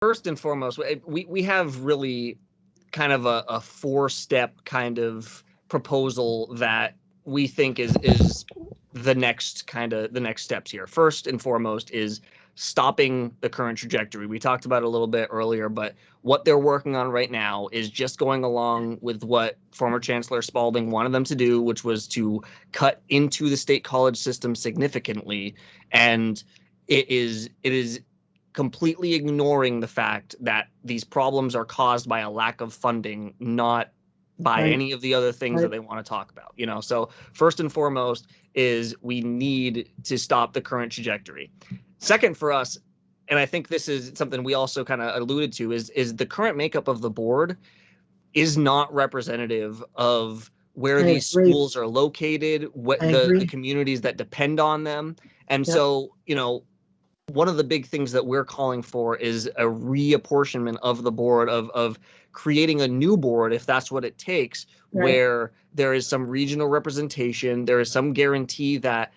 First and foremost, we have really kind of a four-step kind of proposal that we think is the next steps here. First and foremost is stopping the current trajectory. We talked about it a little bit earlier, but what they're working on right now is just going along with what former Chancellor Spalding wanted them to do, which was to cut into the state college system significantly. And it is completely ignoring the fact that these problems are caused by a lack of funding, not by any of the other things that they want to talk about. So first and foremost is we need to stop the current trajectory. Second for us, and I think this is something we also kind of alluded to, is the current makeup of the board is not representative of where these schools are located, what the communities that depend on them. And so, one of the big things that we're calling for is a reapportionment of the board, of creating a new board, if that's what it takes, where there is some regional representation, there is some guarantee that,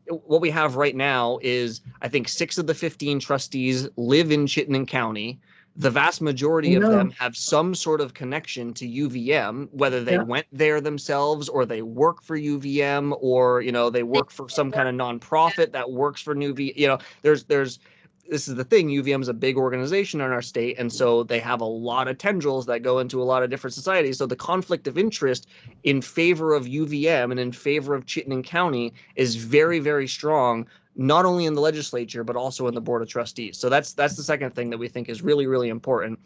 what we have right now is, I think 6 of the 15 trustees live in Chittenden County. The vast majority of them have some sort of connection to UVM, whether they went there themselves or they work for UVM, or, they work for some kind of nonprofit that works for UVM. This is the thing, UVM is a big organization in our state, and so they have a lot of tendrils that go into a lot of different societies. So the conflict of interest in favor of UVM and in favor of Chittenden County is very, very strong, not only in the legislature, but also in the Board of Trustees. So that's the second thing that we think is really, really important.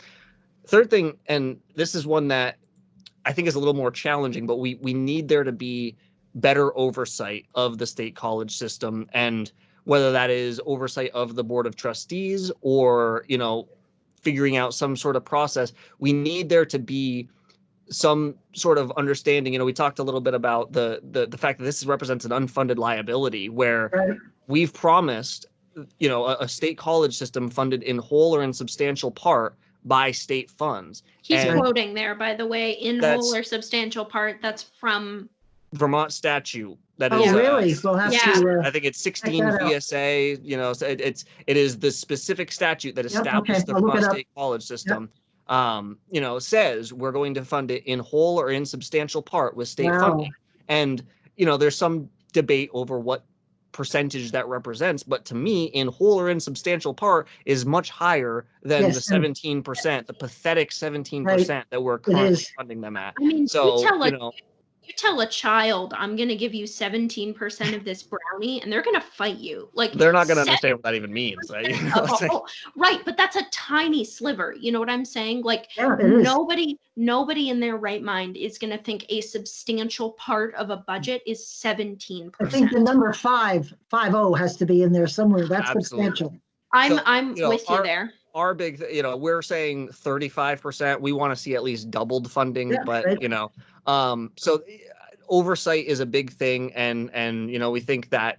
Third thing, and this is one that I think is a little more challenging, but we need there to be better oversight of the state college system, and whether that is oversight of the Board of Trustees or, figuring out some sort of process, we need there to be some sort of understanding. We talked a little bit about the fact that this represents an unfunded liability, where we've promised, a state college system funded in whole or in substantial part by state funds. He's quoting there, by the way, in whole or substantial part. That's from Vermont statute. That is really? We'll have to, I think it's 16 VSA. So it is the specific statute that established the Vermont state college system. Says we're going to fund it in whole or in substantial part with state funding. And there's some debate over what percentage that represents, but to me, in whole or in substantial part is much higher than the 17%, the pathetic 17% that we're currently funding them at. I mean, so you tell a child, I'm going to give you 17% of this brownie, and they're going to fight you. Like, they're not going to understand what that even means. Right, but that's a tiny sliver. You know what I'm saying? Like, nobody in their right mind is going to think a substantial part of a budget is 17%. I think the number 50 has to be in there somewhere. That's substantial. I'm with you there. Our big, we're saying 35%. We want to see at least doubled funding, but so oversight is a big thing, and we think that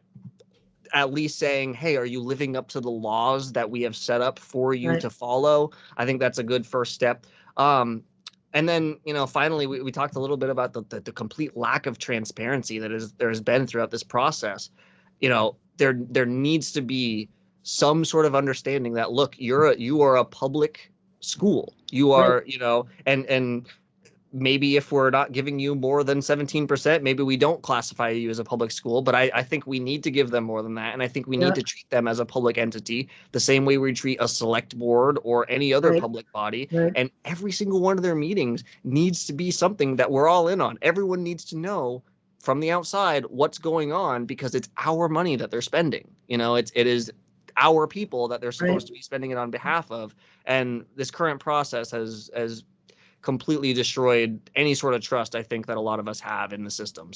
at least saying, hey, are you living up to the laws that we have set up for you to follow? I think that's a good first step. And then, finally, we talked a little bit about the complete lack of transparency that there has been throughout this process. There needs to be some sort of understanding that, look, you are a public school. You are, and maybe if we're not giving you more than 17%, maybe we don't classify you as a public school, but I think we need to give them more than that. And I think we need to treat them as a public entity the same way we treat a select board or any other public body. And every single one of their meetings needs to be something that we're all in on. Everyone needs to know from the outside what's going on, because it's our money that they're spending. It is our people that they're supposed to be spending it on behalf of. And this current process has completely destroyed any sort of trust, I think, that a lot of us have in the systems.